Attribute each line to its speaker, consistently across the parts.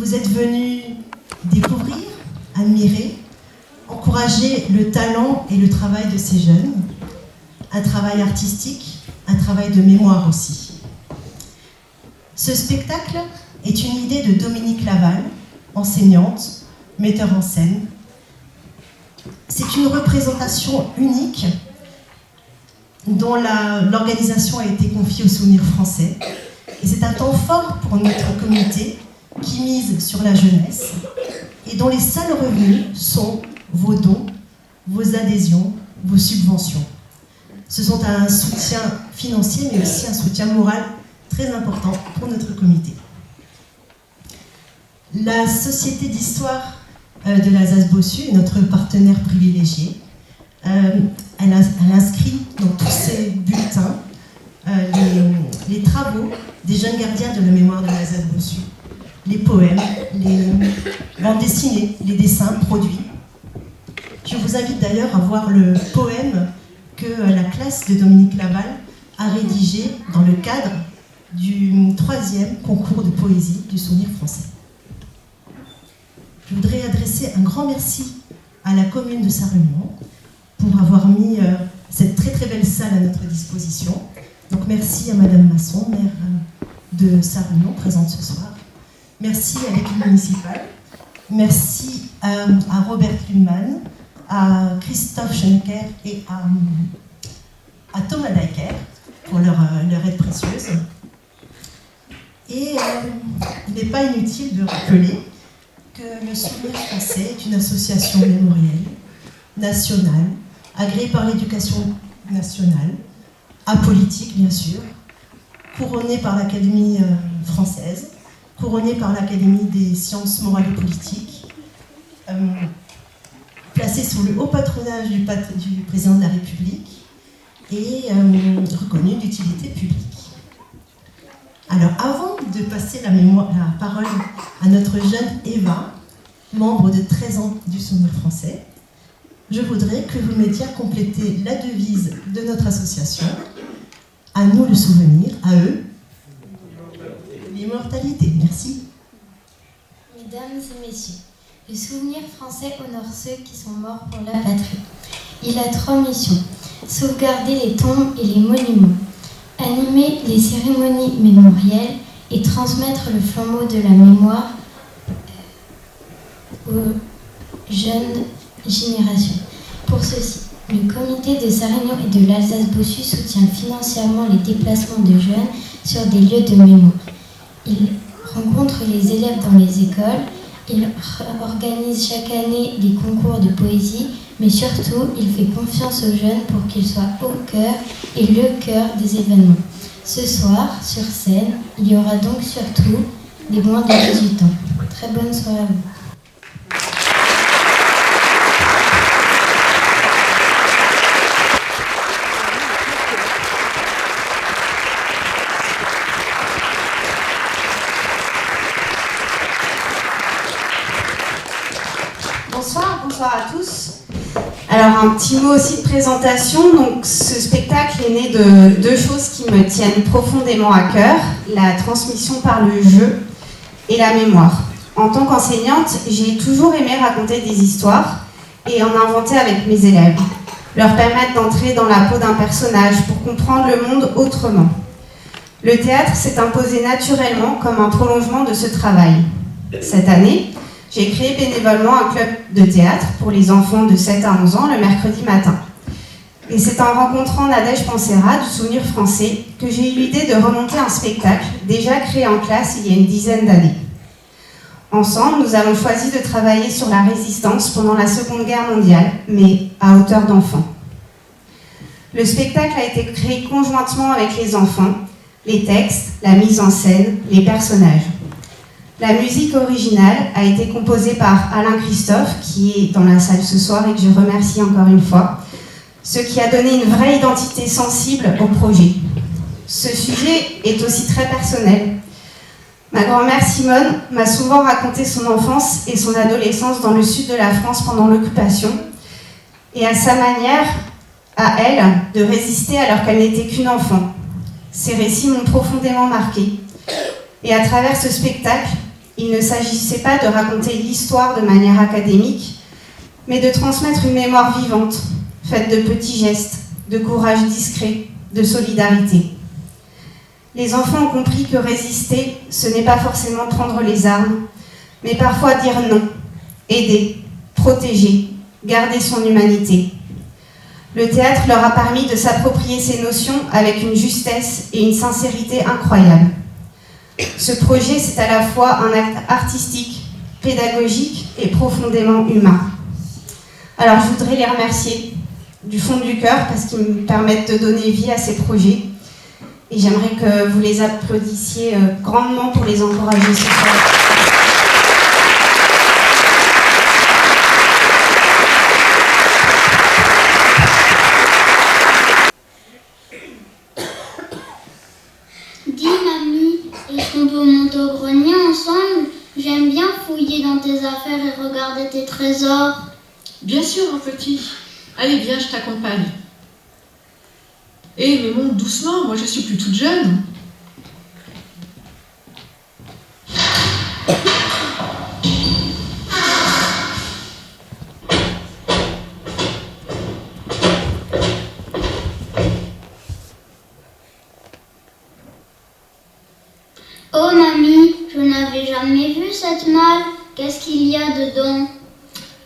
Speaker 1: Vous êtes venus découvrir, admirer, encourager le talent et le travail de ces jeunes, un travail artistique, un travail de mémoire aussi. Ce spectacle est une idée de Dominique Laval, enseignante, metteur en scène. C'est une représentation unique dont l'organisation a été confiée au Souvenir français. Et c'est un temps fort pour notre comité qui mise sur la jeunesse et dont les seuls revenus sont vos dons, vos adhésions, vos subventions. Ce sont un soutien financier, mais aussi un soutien moral très important pour notre comité. La Société d'Histoire de l'Alsace-Bossu est notre partenaire privilégié. Elle inscrit dans tous ses bulletins les travaux des jeunes gardiens de la mémoire de l'Alsace-Bossu, les poèmes, les bandes dessinées, les dessins produits. Je vous invite d'ailleurs à voir le poème que la classe de Dominique Laval a rédigé dans le cadre du 3e concours de poésie du Souvenir français. Je voudrais adresser un grand merci à la commune de Sarre-Union pour avoir mis cette très très belle salle à notre disposition. Donc merci à Madame Masson, maire de Sarre-Union, présente ce soir. Merci à l'équipe municipale. Merci à Robert Kuhlmann, à Christophe Schenker et à Thomas Deiker pour leur aide précieuse. Et il n'est pas inutile de rappeler que le Souvenir français est une association mémorielle, nationale, agréée par l'éducation nationale, apolitique bien sûr, couronnée par l'Académie française, couronnée par l'Académie des sciences morales et politiques, placée sous le haut patronage du président de la République et reconnue d'utilité publique. Alors, avant de passer la parole à notre jeune Eva, membre de 13 ans du Souvenir français, je voudrais que vous m'aidiez à compléter la devise de notre association. À nous le souvenir, à eux, l'immortalité. Merci.
Speaker 2: Mesdames et messieurs, le Souvenir français honore ceux qui sont morts pour la patrie. Il a 3 missions: sauvegarder les tombes et les monuments, animer les cérémonies mémorielles et transmettre le flambeau de la mémoire aux jeunes générations. Pour ceci, le comité de Sarre-Union et de l'Alsace-Bossu soutient financièrement les déplacements de jeunes sur des lieux de mémoire. Il rencontre les élèves dans les écoles, il organise chaque année des concours de poésie, mais surtout, il fait confiance aux jeunes pour qu'ils soient au cœur et le cœur des événements. Ce soir, sur scène, il y aura donc surtout des moins de 18 ans. Très bonne soirée à vous.
Speaker 3: Bonsoir à tous. Alors un petit mot aussi de présentation. Donc ce spectacle est né de 2 choses qui me tiennent profondément à cœur: la transmission par le jeu et la mémoire. En tant qu'enseignante, j'ai toujours aimé raconter des histoires et en inventer avec mes élèves, leur permettre d'entrer dans la peau d'un personnage pour comprendre le monde autrement. Le théâtre s'est imposé naturellement comme un prolongement de ce travail. Cette année, j'ai créé bénévolement un club de théâtre pour les enfants de 7 à 11 ans le mercredi matin. Et c'est en rencontrant Nadège Pansera du Souvenir français que j'ai eu l'idée de remonter un spectacle déjà créé en classe il y a une dizaine d'années. Ensemble, nous avons choisi de travailler sur la résistance pendant la Seconde Guerre mondiale, mais à hauteur d'enfants. Le spectacle a été créé conjointement avec les enfants, les textes, la mise en scène, les personnages. La musique originale a été composée par Alain Christophe, qui est dans la salle ce soir et que je remercie encore une fois, ce qui a donné une vraie identité sensible au projet. Ce sujet est aussi très personnel. Ma grand-mère Simone m'a souvent raconté son enfance et son adolescence dans le sud de la France pendant l'occupation, et à sa manière, à elle, de résister alors qu'elle n'était qu'une enfant. Ces récits m'ont profondément marquée. Et à travers ce spectacle, Il ne s'agissait pas de raconter l'histoire de manière académique, mais de transmettre une mémoire vivante, faite de petits gestes, de courage discret, de solidarité. Les enfants ont compris que résister, ce n'est pas forcément prendre les armes, mais parfois dire non, aider, protéger, garder son humanité. Le théâtre leur a permis de s'approprier ces notions avec une justesse et une sincérité incroyables. Ce projet, c'est à la fois un acte artistique, pédagogique et profondément humain. Alors, je voudrais les remercier du fond du cœur parce qu'ils me permettent de donner vie à ces projets. Et j'aimerais que vous les applaudissiez grandement pour les encourager ce soir.
Speaker 4: Dis mamie, est-ce qu'on peut monter au grenier ensemble? J'aime bien fouiller dans tes affaires et regarder tes trésors.
Speaker 5: Bien sûr, mon petit. Allez, viens, je t'accompagne. Eh, mais monte doucement, moi je suis plus toute jeune.
Speaker 4: Oh mamie, je n'avais jamais vu cette malle. Qu'est-ce qu'il y a dedans?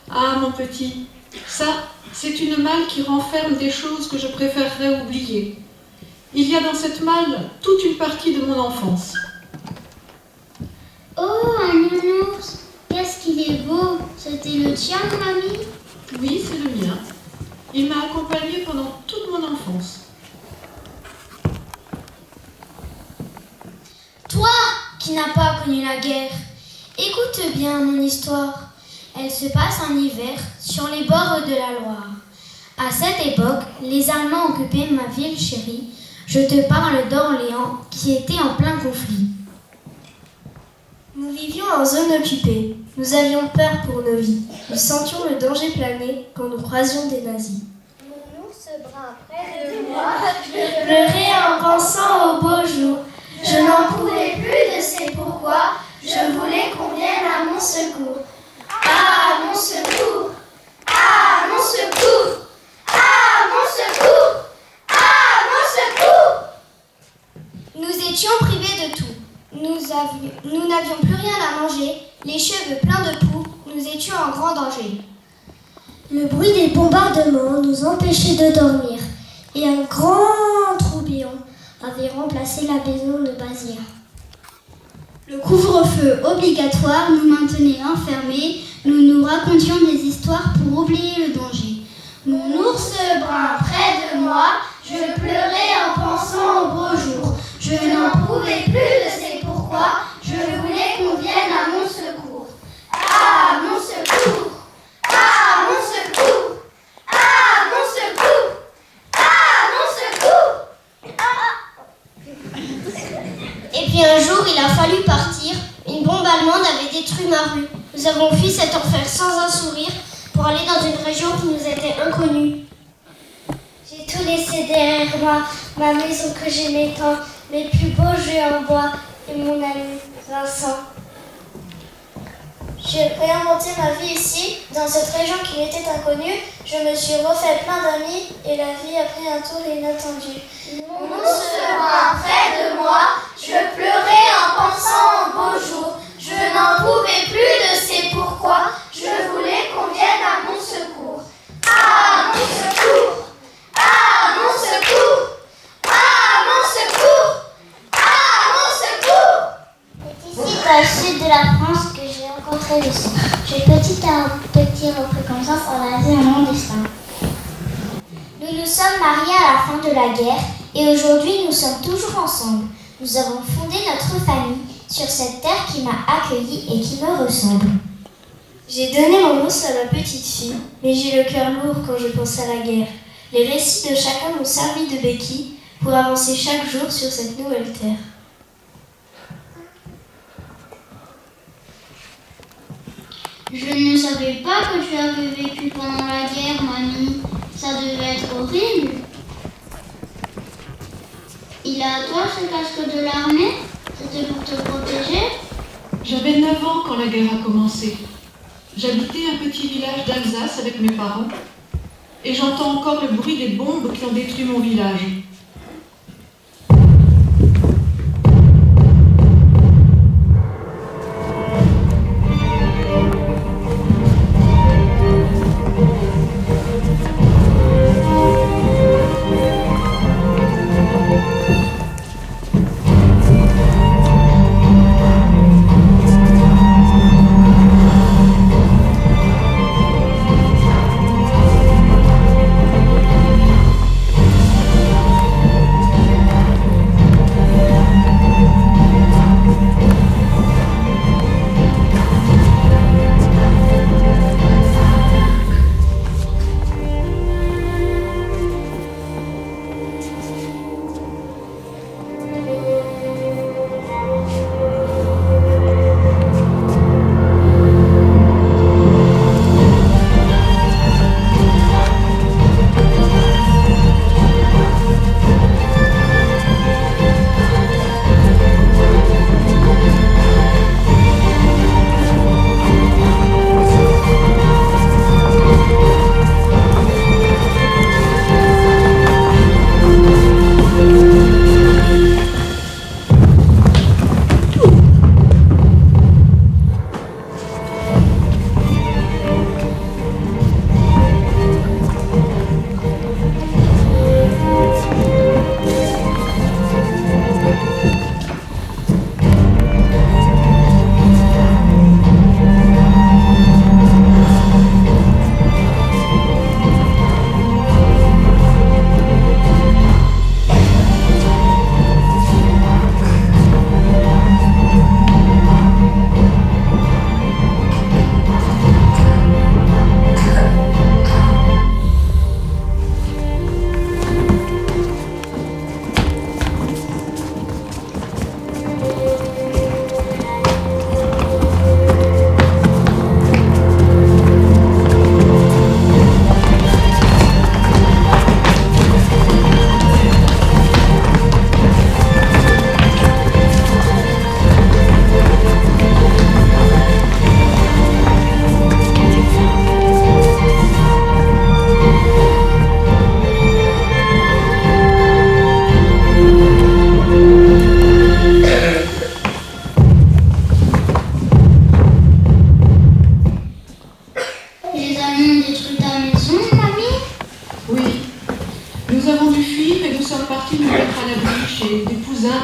Speaker 5: Ah, mon petit, ça, c'est une malle qui renferme des choses que je préférerais oublier. Il y a dans cette malle toute une partie de mon enfance.
Speaker 4: Oh, un nounours. Qu'est-ce qu'il est beau. C'était le tien, mamie?
Speaker 5: Oui, c'est le mien. Il m'a accompagnée pendant toute mon enfance.
Speaker 6: Toi, qui n'as pas connu la guerre, écoute bien mon histoire. Elle se passe en hiver sur les bords de la Loire. À cette époque, les Allemands occupaient ma ville chérie. Je te parle d'Orléans, qui était en plein conflit. Nous vivions en zone occupée. Nous avions peur pour nos vies. Nous sentions le danger planer quand nous croisions des nazis.
Speaker 4: Mon ours brun près de moi.
Speaker 6: Je pleurais en pensant au beau jour. Je n'en pouvais plus de ces pourquoi. Je voulais qu'on vienne à mon secours. Ah, mon secours! Ah, mon secours! Ah, mon secours! Ah, mon secours! Nous étions privés de tout. Nous n'avions plus rien à manger, les cheveux pleins de poux, nous étions en grand danger. Le bruit des bombardements nous empêchait de dormir, et un grand tourbillon avait remplacé la maison de Bazir.
Speaker 4: Le couvre-feu obligatoire nous maintenait enfermés. Nous nous racontions des histoires pour oublier le danger. Mon ours brun près de moi, je pleurais en pensant au beau jour. Je n'en pouvais plus de ces pourquoi. Je voulais qu'on vienne à mon secours. Ah, mon secours! Ah, mon secours! Ah, mon secours! Ah, mon secours!
Speaker 6: Et puis un jour, il a fallu partir. Une bombe allemande avait détruit ma rue. Nous avons fui cet enfer sans un sourire pour aller dans une région qui nous était inconnue. J'ai tout laissé derrière moi, ma maison que j'aimais tant, mes plus beaux jeux en bois et mon ami Vincent. J'ai réinventé ma vie ici, dans cette région qui m'était inconnue. Je me suis refait plein d'amis et la vie a pris un tour inattendu.
Speaker 4: Mon ours brun près de moi, je pleurais en pensant au beau jour. Je n'en pouvais plus de ces pourquoi. Je voulais qu'on vienne à mon secours. Ah, mon secours! Ah, mon secours! Ah, mon secours! Ah, mon secours!
Speaker 6: C'est ici, dans le sud de la France, que j'ai rencontré le sang. J'ai petit à petit repris conscience en rasé mon destin. Nous nous sommes mariés à la fin de la guerre et aujourd'hui nous sommes toujours ensemble. Nous avons fondé notre famille sur cette terre qui m'a accueillie et qui me ressemble. J'ai donné mon ours à ma petite fille, mais j'ai le cœur lourd quand je pense à la guerre. Les récits de chacun m'ont servi de béquille pour avancer chaque jour sur cette nouvelle terre.
Speaker 4: Je ne savais pas que tu avais vécu pendant la guerre, mamie. Ça devait être horrible. Il est à toi ce casque de l'armée? C'était pour te protéger?
Speaker 5: J'avais 9 ans enfant quand la guerre a commencé. J'habitais un petit village d'Alsace avec mes parents et j'entends encore le bruit des bombes qui ont détruit mon village.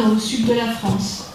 Speaker 5: dans le sud de la France.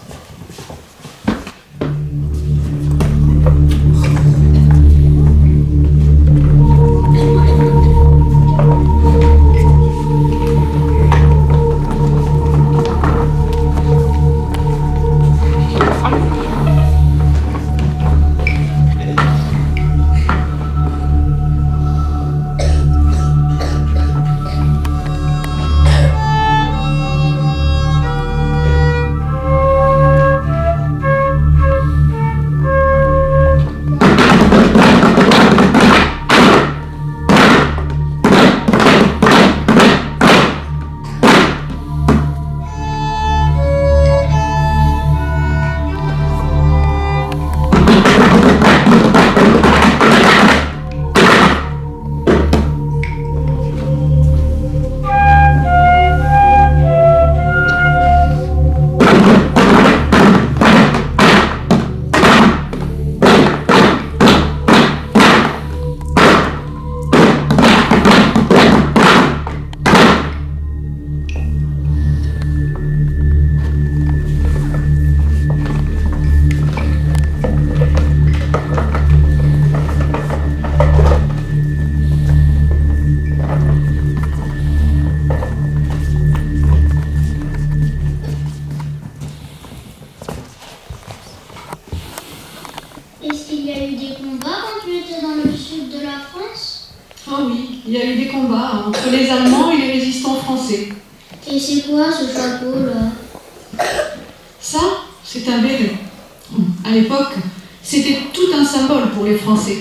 Speaker 4: Est-ce qu'il y a eu des combats quand tu étais dans le sud de la France?
Speaker 5: Ah oui, il y a eu des combats entre les Allemands et les résistants français.
Speaker 4: Et c'est quoi ce chapeau-là?
Speaker 5: Ça, c'est un béret. À l'époque, c'était tout un symbole pour les Français.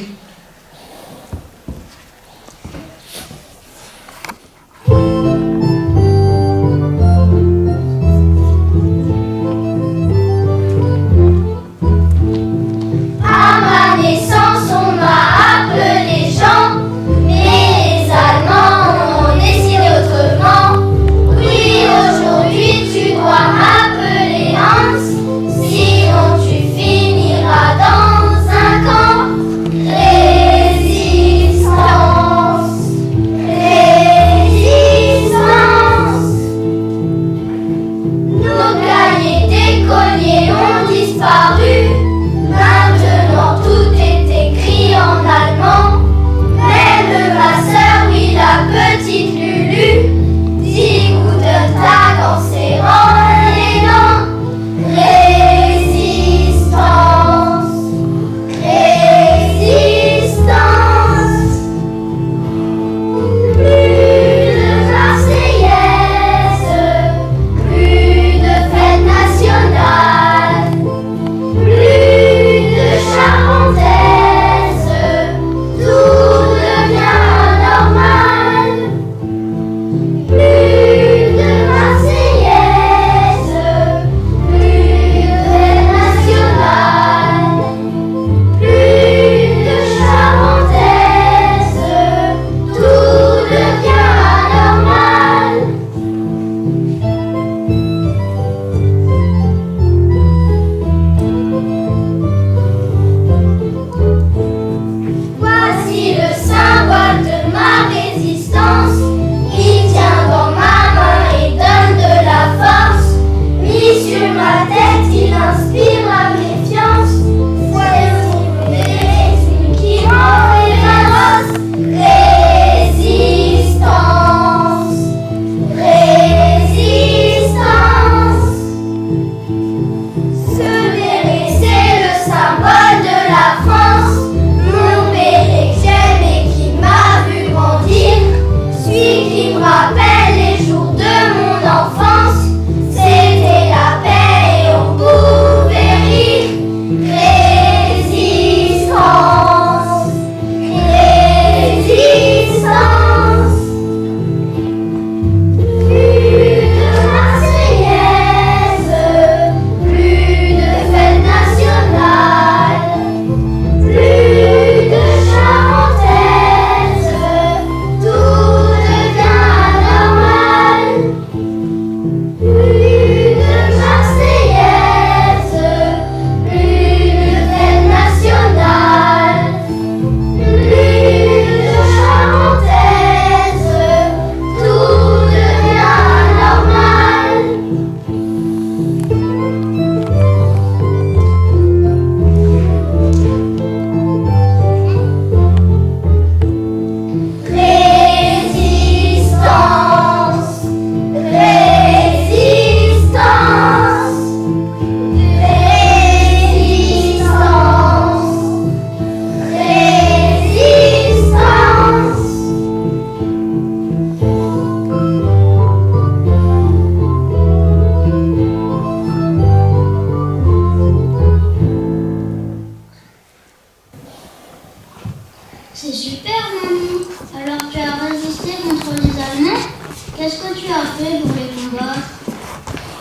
Speaker 4: fait pour les combattre?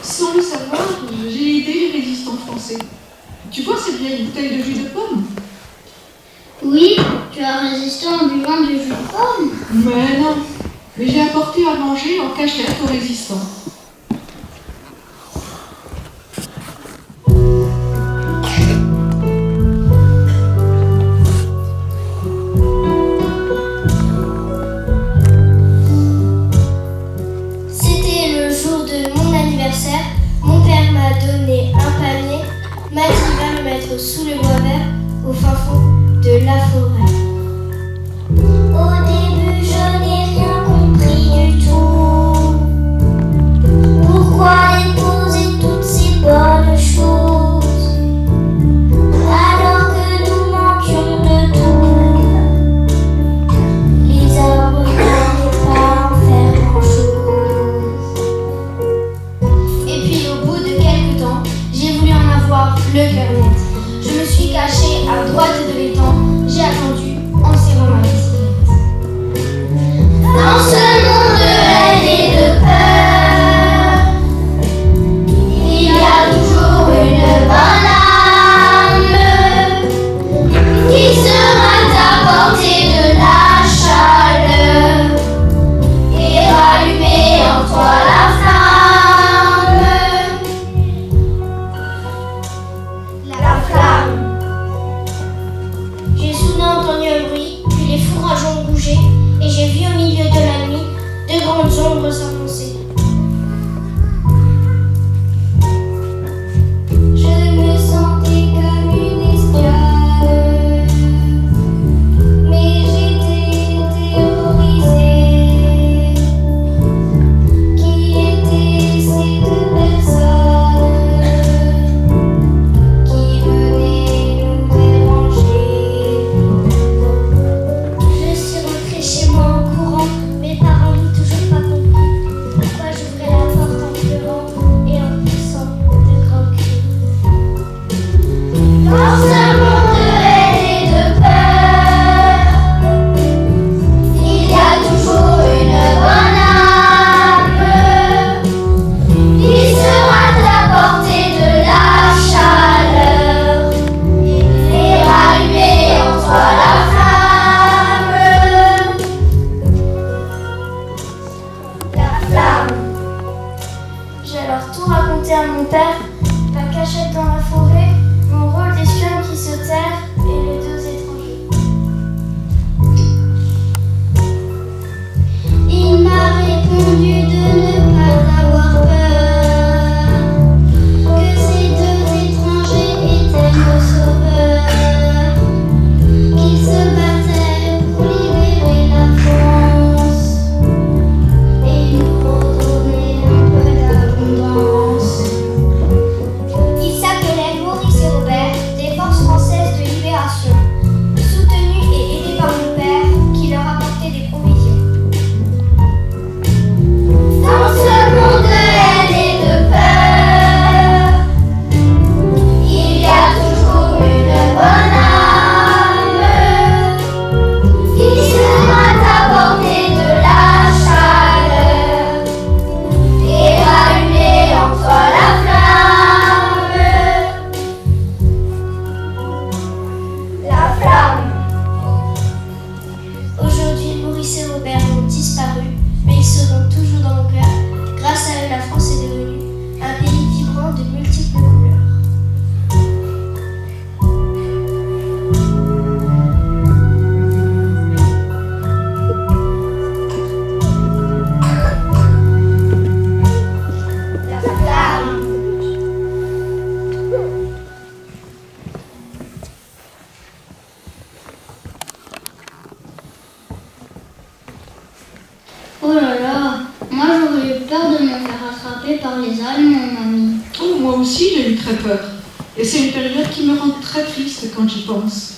Speaker 5: Sans le savoir, j'ai aidé les résistants français. Tu vois cette vieille bouteille de jus de pomme?
Speaker 4: Oui, tu as résisté en buvant du jus de pomme.
Speaker 5: Mais non, mais j'ai apporté à manger en cachette aux résistants.
Speaker 6: C'était le jour de mon anniversaire. Mon père m'a donné un panier, m'a dit va le mettre sous le bois vert au fin fond de la forêt. Au début, je n'ai rien compris du tout. Pourquoi déposer toutes ces bonnes choses alors que nous manquions de tout? Les arbres n'arrivent pas à en faire grand-chose. Et puis au bout de quelques temps, j'ai voulu en avoir le cœur net. Je me suis cachée à droite de l'étang, j'ai attendu en serrant ma bicyclette. Dans ce monde de haine et de peur, il y a toujours une bonne âme qui sera à portée de la chaleur et rallumer en toi la flamme. La flamme. J'ai soudain entendu un bruit, puis les fourrages ont bougé, et j'ai vu au milieu de la nuit de grandes ombres s'avancer. Je me sentais comme une esclave, mais j'étais terrorisée. Qui étaient ces deux personnes qui venaient nous déranger? Je suis rentrée chez moi en courant, mes parents n'ont toujours pas compris pourquoi j'ouvrais la porte en pleurant et en poussant de grands cris. Dans ce monde de haine et de peur, il y a toujours une bonne âme qui sera à portée de la chaleur et rallumer en toi la flamme. La flamme. J'ai alors tout raconté à mon père, ma cachette dans la forêt, mon rôle d'espion qui se terre et les deux étrangers. Il m'a répondu de ne pas avoir peur, que ces deux étrangers étaient nos sauveurs, qu'ils se battaient pour libérer la France et nous redonner un peu d'abondance. Il s'appelait Maurice et Robert, des forces françaises de libération, soutenus et aidés par mon père qui leur apportait des provisions. Dans ce monde de haine et de peur, il y a toujours une bonne âme qui sera à portée de la chaleur et rallumer en toi la flamme. La flamme. Aujourd'hui, Maurice et Robert ont disparu, mais ils seront toujours dans nos cœurs. Grâce à eux, la France est devenue un pays vibrant de multiples couleurs. La flamme.
Speaker 4: Oh là là, moi j'aurais eu peur de me faire attraper par les Allemands, mamie.
Speaker 5: Oh, moi aussi j'ai eu très peur. Et c'est une période qui me rend très triste quand j'y pense.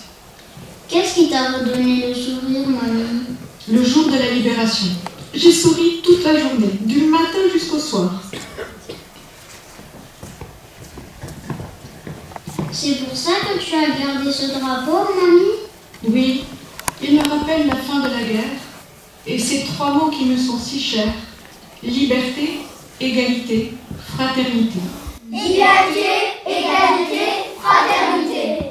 Speaker 4: Qu'est-ce qui t'a redonné le sourire, mamie?
Speaker 5: Le jour de la libération. J'ai souri toute la journée, du matin jusqu'au soir.
Speaker 4: C'est pour ça que tu as gardé ce drapeau, mamie?
Speaker 5: Oui, il me rappelle la fin de la guerre. Et ces trois mots qui me sont si chers. Liberté, égalité, fraternité.
Speaker 4: Égalité, égalité, fraternité.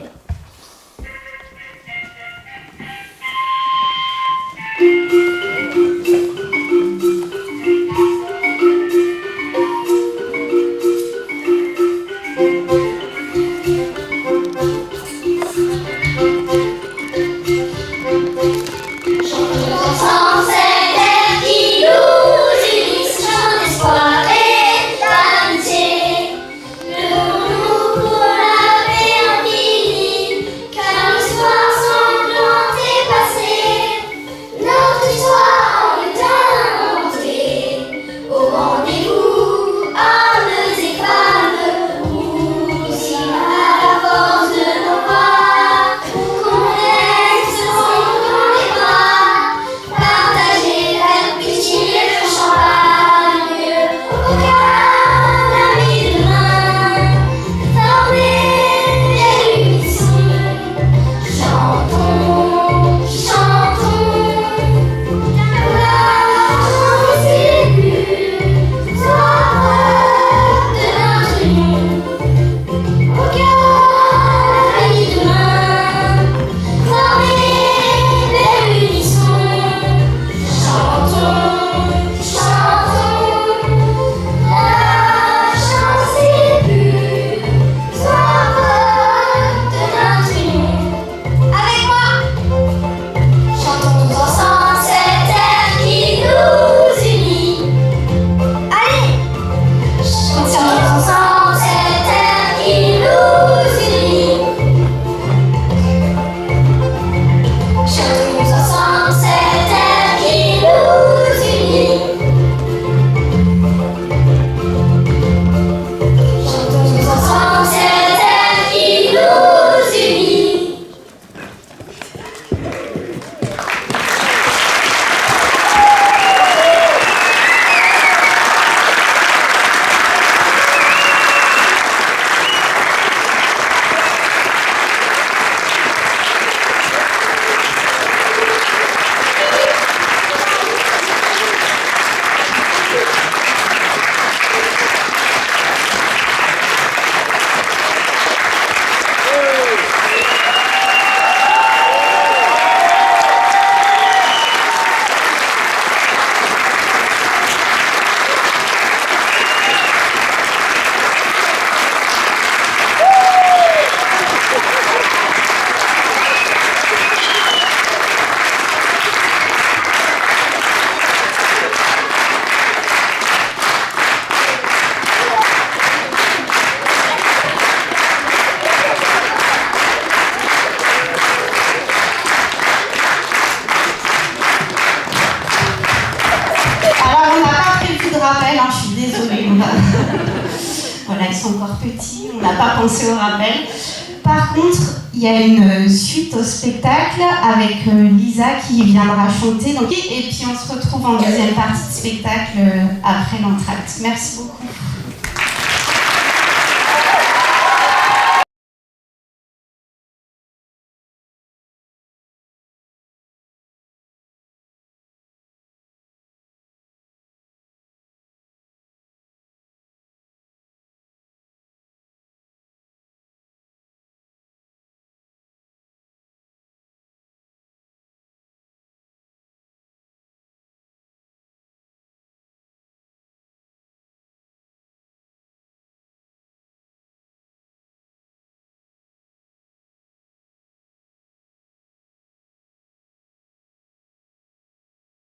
Speaker 3: Je suis désolée. Voilà, ils sont encore petits, on n'a pas pensé au rappel. Par contre, il y a une suite au spectacle avec Lisa qui viendra chanter. Et puis on se retrouve en deuxième partie de spectacle après l'entracte. Merci beaucoup.